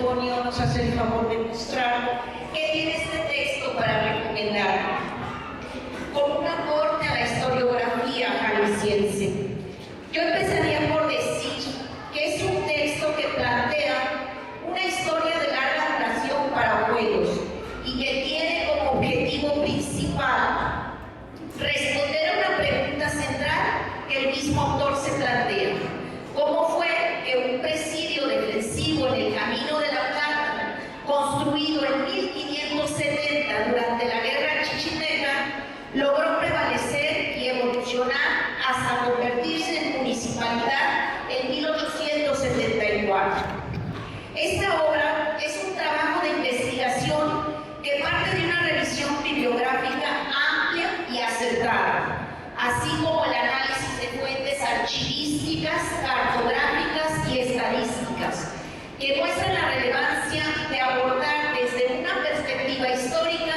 Antonio nos hace el favor de mostrar que tiene este texto para recomendar, con un aporte a la historiografía jalisciense. Yo empezaría por decir que es un texto que plantea una historia de larga duración para Juegos y que tiene como objetivo principal responder a una pregunta central que el mismo autor se plantea: ¿cómo fue que un presidio defensivo en el Camino de la Plata, construido en 1570 durante la Guerra Chichimeca, logró prevalecer y evolucionar hasta convertirse en municipalidad en 1874? Esta obra es un trabajo de investigación que parte de una revisión bibliográfica amplia y acertada, así como el análisis de fuentes archivísticas, cartográficas y estadísticas, que muestran la relevancia de abordar desde una perspectiva histórica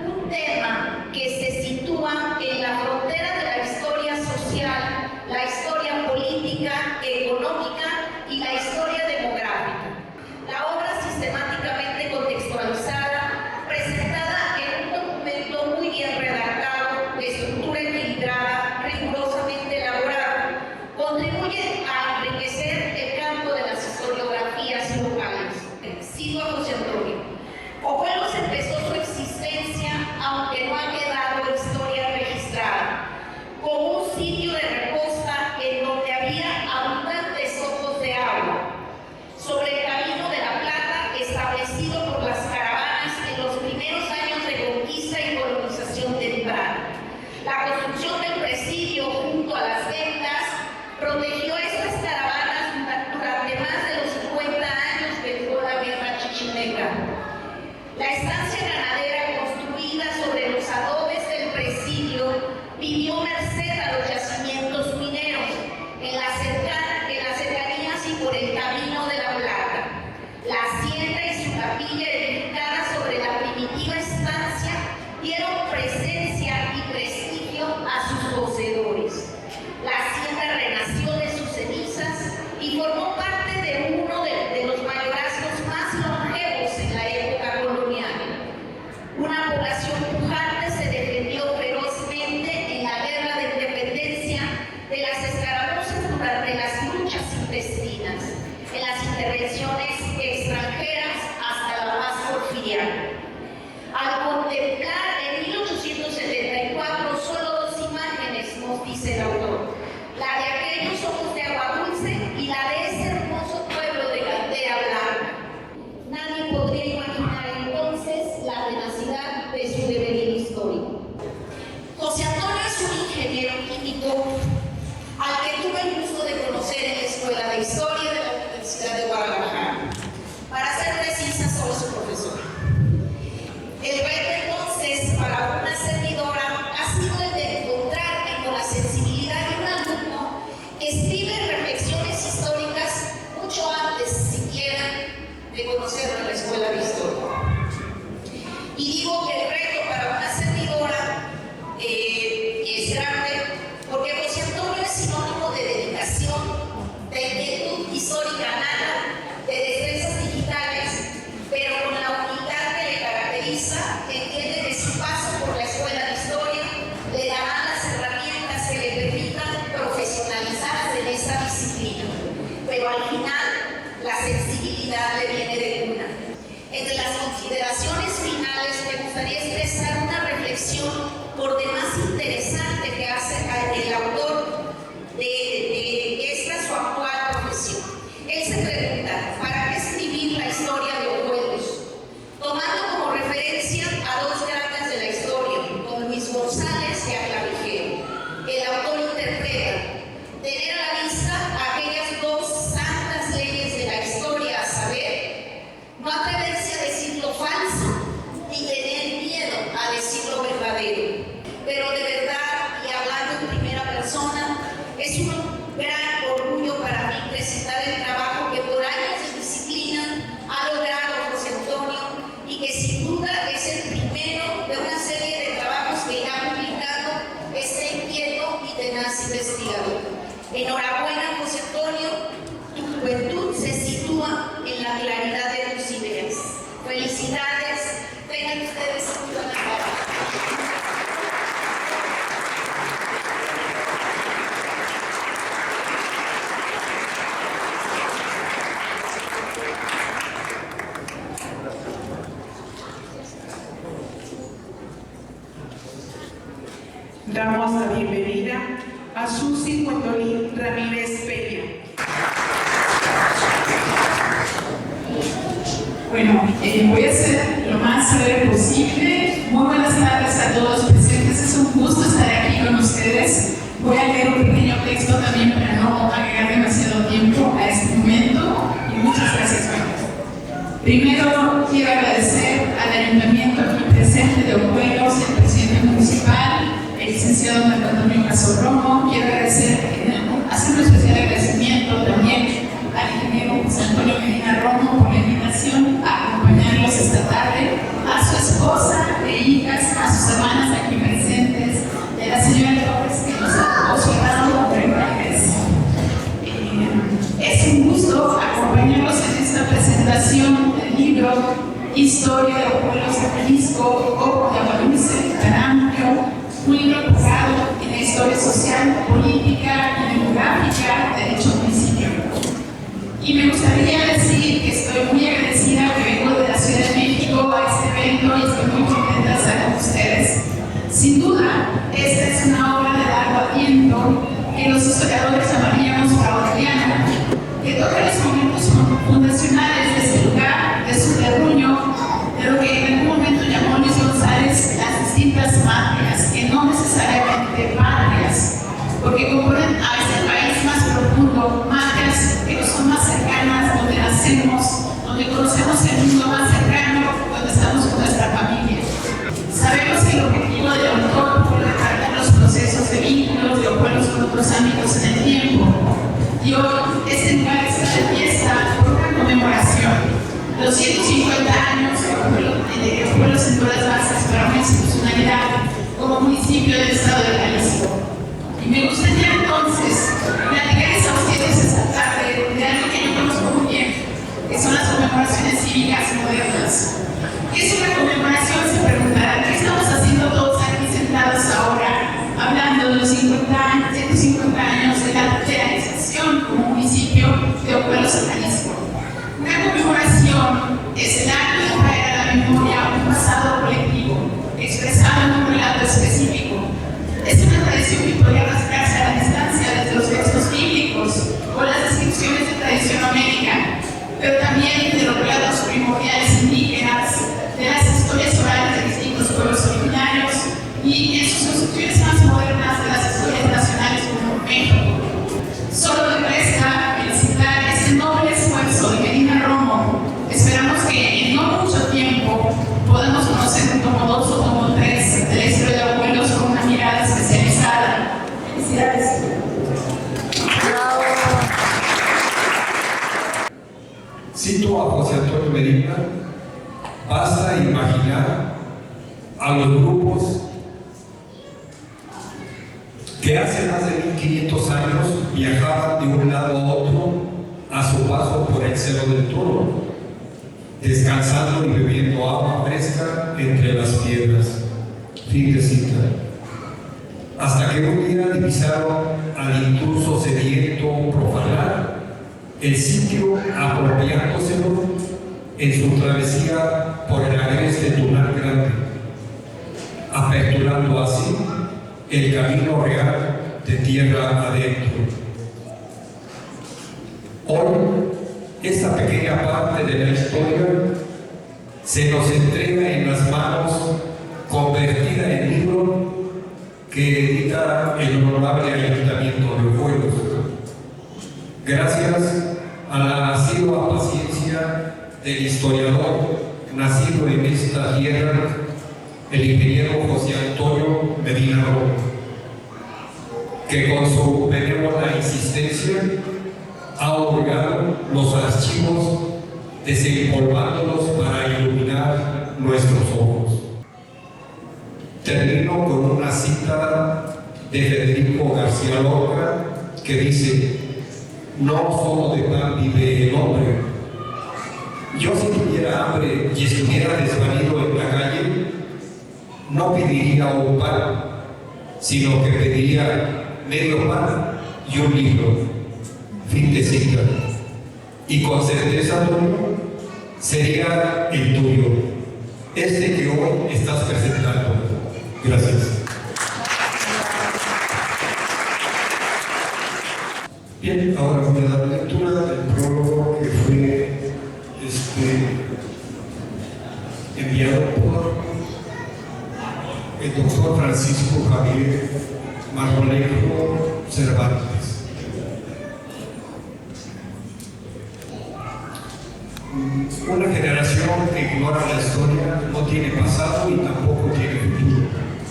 un tema que se sitúa en la frontera de la historia social, la historia política, económica y la historia demográfica. La obra sistemáticamente contextualizada, presentada en un documento muy bien redactado, de estructura equilibrada, rigurosamente elaborado, contribuye a enriquecer el campo de las historiografías locales. Sigo a José Antonio. Ojuelos empezó su existencia, aunque no ha quedado historia registrada, como un sitio de reposta en donde había abundantes ojos de agua, sobre el Camino de la Plata, establecido por las caravanas en los primeros años de conquista y colonización temprana. La construcción del presidio junto a las ventas protegió estas caravanas durante más de los 50 años que duró la Guerra Chichimeca. La estancia ganadera construida sobre los adobes del presidio vivió merced a los yacimientos mineros en las cercanías y por el Camino de la Plata. La hacienda y su capilla edificada sobre la primitiva estancia dieron presencia y prestigio a sus poseedores. La hacienda renació de sus cenizas y formó parte de uno de los mayorazgos más longevos en la época colonial. Una población pujante se defendió ferozmente en la guerra de independencia de las escaramuzas durante las luchas intestinas, en las intervenciones extranjeras hasta la paz porfiriana. Al contemplar en 1874 solo dos imágenes, nos dice el autor, la de aquellos ojos de agua dulce y la de ese hermoso pueblo de cantera blanca, nadie podría imaginar entonces la tenacidad de su devenir histórico. José Antonio es un ingeniero químico al que tuve el gusto de conocer en la Escuela de Historia de la Universidad de Guadalajara. Para ser precisa, soy su profesor. El reto entonces para una servidora ha sido el de encontrarme con la sensibilidad de un alumno que escribe reflexiones históricas mucho antes siquiera de conocerlo en la Escuela de Historia. Y digo que el reto para una servidora es grande porque José Antonio es sinónimo de dedicación, de inquietud histórica nata, de destrezas digitales, pero con la humildad que le caracteriza, entiende que su paso por la Escuela de Historia le dará las herramientas que le permitan profesionalizarse en esta disciplina. Pero al final, la sensibilidad le viene de cuna. Entre las consideraciones finales me gustaría expresar una reflexión por demás interesante que hace el autor de esta su actual profesión. Él se pregunta, ¿para qué escribir la historia de Ojuelos? Tomando como referencia a dos grandes de la historia, don Luis González y a Clavijero. El autor interpreta, tener a la vista aquellas dos santas leyes de la historia, a saber, no atreverse a decir lo falso damos la bienvenida a Susi Gwendolyn Ramírez Peña. Bueno, voy a ser lo más breve posible. Muy buenas tardes a todos los presentes. Es un gusto estar aquí con ustedes. Voy a leer un pequeño texto también para no agregar demasiado tiempo a este momento. Y muchas gracias. Primero, quiero agradecer al Ayuntamiento aquí presente de Ojuelos, el presidente municipal, el licenciado Marco Antonio Caso Romo. Quiero agradecer, hacer un especial agradecimiento también al ingeniero José Antonio Medina Romo por la invitación a acompañarlos esta tarde, a su esposa e hijas, a sus hermanas aquí presentes, y a la señora Torres que nos ha hospedado por primera vez. Es un gusto acompañarlos en esta presentación del libro Historia de Ojuelos de Jalisco, Ojo de Agualuce, Caramio, un libro enfocado en la historia social, política y demográfica de dicho municipio. Y me gustaría decir que estoy muy agradecida que vengo de la Ciudad de México a este evento y estoy muy contenta de estar con ustedes. Sin duda, esta es una obra de largo aliento que los historiadores llamaríamos fraudiana, que toca los momentos fundacionales de este lugar, de su terruño, de lo que en algún momento llamó Luis González las distintas patrias, que no necesariamente patrias, porque componen a este país más profundo, matrias que nos son más cercanas, donde nacemos, donde conocemos el mundo más cercano, donde estamos con nuestra familia. Sabemos que el objetivo del autor fue retratar los procesos de vínculos de Ojuelos con otros ámbitos en el tiempo. Y hoy este lugar está de fiesta por una conmemoración. Los 150 años de Ojuelos en todas las bases para una institucionalidad como municipio del estado de Jalisco. Y me gustaría entonces platicarles a ustedes esta tarde de algo que yo conozco muy bien, que son las conmemoraciones cívicas modernas. ¿Qué es una conmemoración? Se preguntarán, ¿qué estamos haciendo todos aquí sentados ahora, hablando de los 150 años de la realización como municipio de Ojuelos en Jalisco? Una conmemoración es el acto de traer a la memoria un pasado colectivo, expresado en un relato específico. Es una tradición que podría arrastrarse a la distancia desde los textos bíblicos o las descripciones de tradición américa, pero también de los relatos primordiales indígenas, de las historias orales de distintos pueblos originarios y en sus construcciones más modernas de las historias nacionales como México. Solo me resta felicitar este noble esfuerzo de Medina Romo. Esperamos que en no mucho tiempo podamos conocer un tomo 2 o tomo 3 de la historia de Ojuelos con una mirada especializada. Felicidades. Cito a José Antonio Medina: basta imaginar a los grupos que hace más de 1500 años viajaban de un lado a otro a su paso por el Cerro del Toro, descansando y bebiendo agua fresca entre las piedras. Fin de cita. Hasta que un día divisaron al intruso sediento profanar el sitio, apropiándoselo en su travesía por el agreste Tunal Grande, aperturando así el camino real de tierra adentro. Hoy, esta pequeña parte de la historia se nos entrega en las manos, convertida en libro que edita el honorable Ayuntamiento de Ojuelos. Gracias a la asidua paciencia del historiador nacido en esta tierra, el ingeniero José Antonio Medina Romo, que con su benévola insistencia ha otorgado los archivos, desempolvándolos para iluminar nuestros ojos. Termino con una cita de Federico García Lorca que dice: no solo de pan vive el hombre. Yo, si tuviera hambre y estuviera desvalido en la calle, no pediría un pan, sino que pediría medio pan y un libro. Fin de cita. Y con certeza, Antonio, sería el tuyo, este que hoy estás presentando. Gracias. Bien, ahora voy a dar lectura del prólogo que fue enviado por el doctor Francisco Javier Marmolejo Cervantes. Una generación que ignora la historia no tiene pasado y tampoco tiene futuro.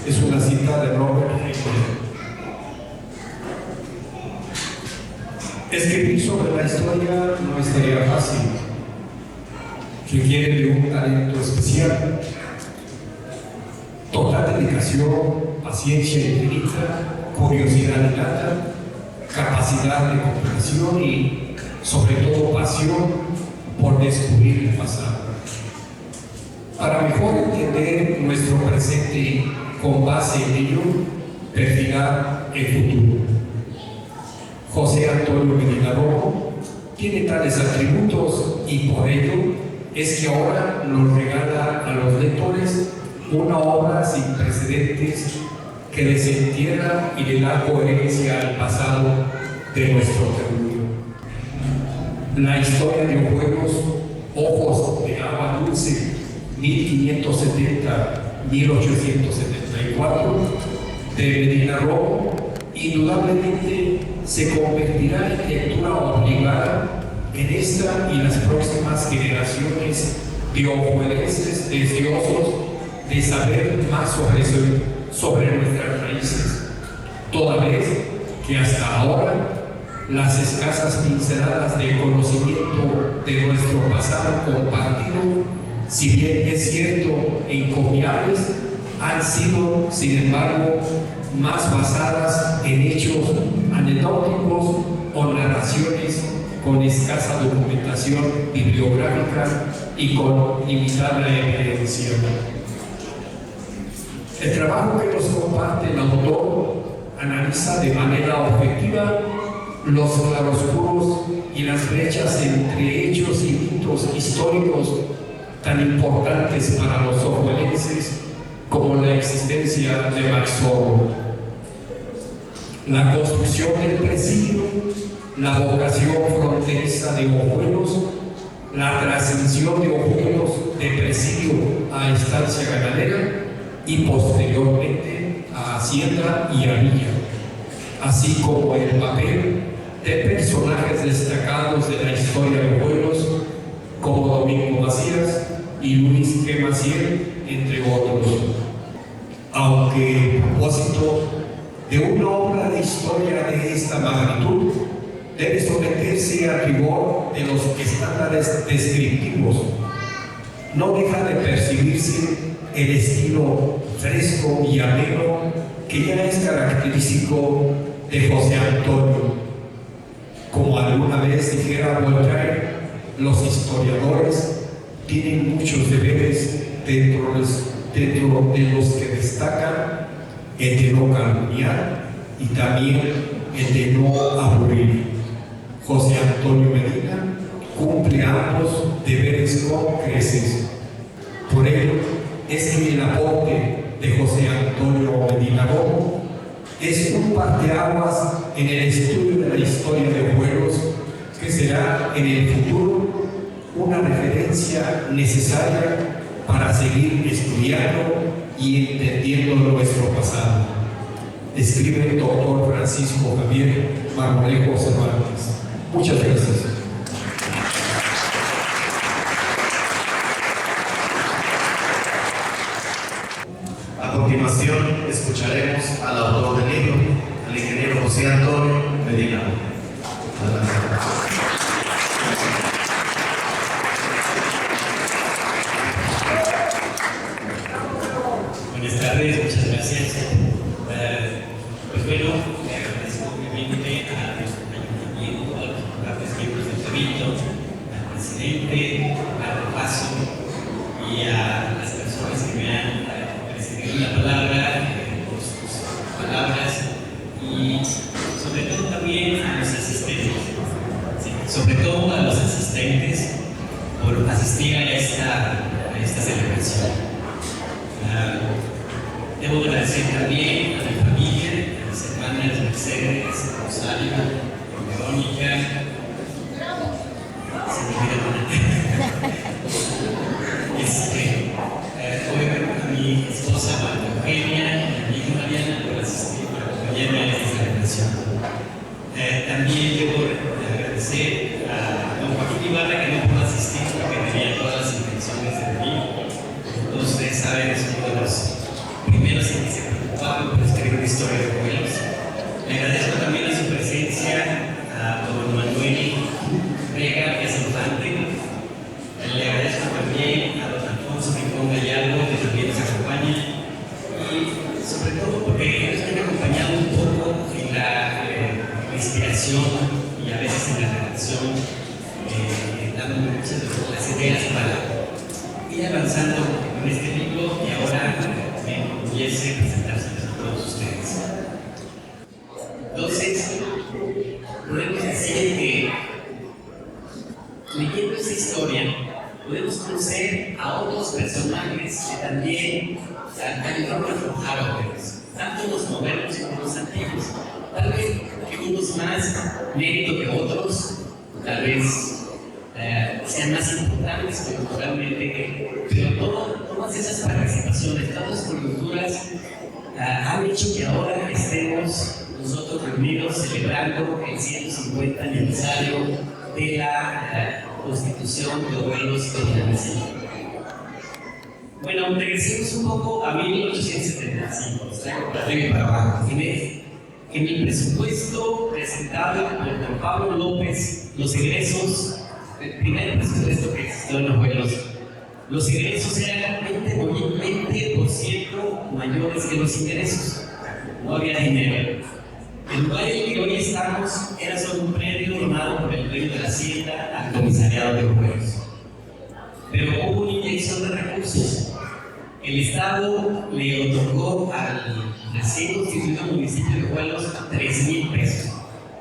Es una cita de Robert Heinlein. Escribir sobre la historia no es tarea fácil. Requiere de un talento especial, total dedicación, paciencia infinita, curiosidad innata, capacidad de comprensión y, sobre todo, pasión por descubrir el pasado. Para mejor entender nuestro presente con base en ello, perfilar el futuro. José Antonio Medina Rojo tiene tales atributos y por ello es que ahora nos regala a los lectores una obra sin precedentes que desentierra y le da coherencia al pasado de nuestro terruño. La historia de Ojuelos, Ojos de Agua Dulce, 1570-1874, de Medina Rojo, indudablemente se convertirá en lectura obligada en esta y las próximas generaciones de ojuelenses deseosos de saber más sobre nuestras raíces, toda vez que hasta ahora las escasas pinceladas de conocimiento de nuestro pasado compartido, si bien es cierto encomiables, han sido, sin embargo, más basadas en hechos anecdóticos o narraciones con escasa documentación bibliográfica y con limitada evidencia. El trabajo que nos comparte el autor analiza de manera objetiva los claroscuros y las brechas entre hechos y mitos históricos tan importantes para los ojuelenses como la existencia de Maxoro, la construcción del presidio, la vocación fronteriza de Ojuelos, la trascensión de Ojuelos de presidio a estancia ganadera y posteriormente a hacienda y a villa, así como el papel de personajes destacados de la historia de Ojuelos como Domingo Macías y Luis G. Maciel, entre otros. Aunque el propósito de una obra de historia de esta magnitud debe someterse al rigor de los estándares descriptivos, no deja de percibirse el estilo fresco y ameno que ya es característico de José Antonio. Como alguna vez dijera Voltaire, los historiadores tienen muchos deberes dentro de los que destacan el de no calumniar y también el de no aburrir. José Antonio Medina cumple ambos deberes con creces. Por ello es que el aporte de José Antonio Medina Rojo es un parteaguas en el estudio de la historia de Ojuelos, que será en el futuro una referencia necesaria para seguir estudiando y entendiendo nuestro pasado. Escribe el doctor Francisco Javier Marmolejo Cervantes. Muchas gracias. A continuación, escucharemos al autor del libro, al ingeniero José Antonio Medina. Buenas tardes, muchas gracias. Pues bueno, agradezco obviamente al ayuntamiento, a los honorables miembros del Cabildo, al presidente, al Paso y a las personas que me han precedido la palabra por sus palabras y sobre todo también a los asistentes, sí, sobre todo a los asistentes por asistir a esta celebración. Debo agradecer también a mi familia, a mis hermanas Mercedes, Rosario, Verónica, se me olvidó una. Obviamente a mi esposa María Eugenia, a mi hija Mariana, por asistir, por acompañarme en esta celebración. También debo agradecer a don Joaquín Ibarra, que no pudo asistir porque tenía todas las intenciones de venir. Todos ustedes saben, es uno de los primeros en que se preocuparon por escribir una historia de abuelos. Le agradezco también a su presencia a don Manuel Vega, que es infante. Le agradezco también a don Alfonso Rincón Gallardo, que también nos acompaña. Y sobre todo porque ellos me han acompañado un poco en la inspiración y a veces en la redacción, dando muchas de las ideas para ir avanzando en este libro, y ahora me enorgullece presentárselos a todos ustedes. Entonces, podemos decir que leyendo esta historia podemos conocer a otros personajes que también ayudaron a forjar obras, tanto los modernos como los antiguos. Tal vez unos más mérito que otros, tal vez sean más importantes culturalmente, pero todas esas participaciones, todas las coyunturas han hecho que ahora estemos nosotros reunidos celebrando el 150 aniversario de la Constitución de Abuelos de México. Bueno, regresemos un poco a 1875, para arriba y para abajo. En el presupuesto presentado por don Pablo López, los egresos, el primer presupuesto que existió en Abuelos, los egresos eran 20% mayores que los ingresos. No había dinero. El lugar en el que hoy estamos era solo un predio donado por el dueño de la hacienda al comisariado de Abuelos. Pero hubo una inyección de recursos. El Estado le otorgó al recién constituido municipio de Abuelos 3,000 pesos.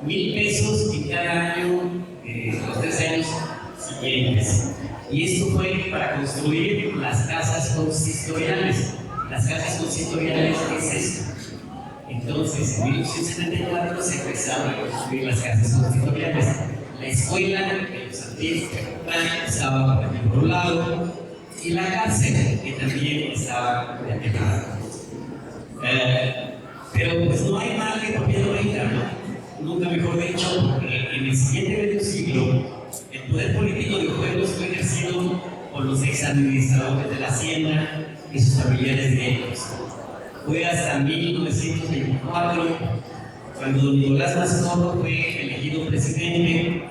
1,000 pesos en cada año, los 3 años siguientes. Y esto fue para construir las casas consistoriales. Las casas consistoriales es esto. Entonces, en 1874 se empezaron a construir las casas consistoriales. La escuela de los antiguos estaba por un lado, y la cárcel, que también estaba de aquel lado. Pero pues no hay mal que por bien no venga, ¿no? Nunca mejor dicho, porque en el siguiente medio siglo, el poder político de Abuelos fue ejercido por los ex-administradores de la hacienda y sus familiares directos. Fue hasta 1924 cuando don Nicolás Mazmorro fue elegido presidente,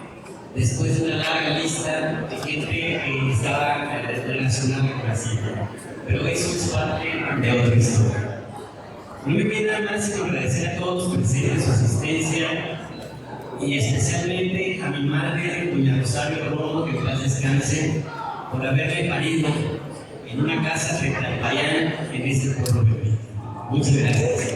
después de una larga lista de gente que estaba relacionada con la hacienda. Pero eso es parte de otra historia. No me queda nada más sino agradecer a todos los presentes su asistencia, y especialmente a mi madre, doña Rosario Romo, que en paz descanse, por haberme parido en una casa frente al Payán en este pueblo de México. Muchas gracias.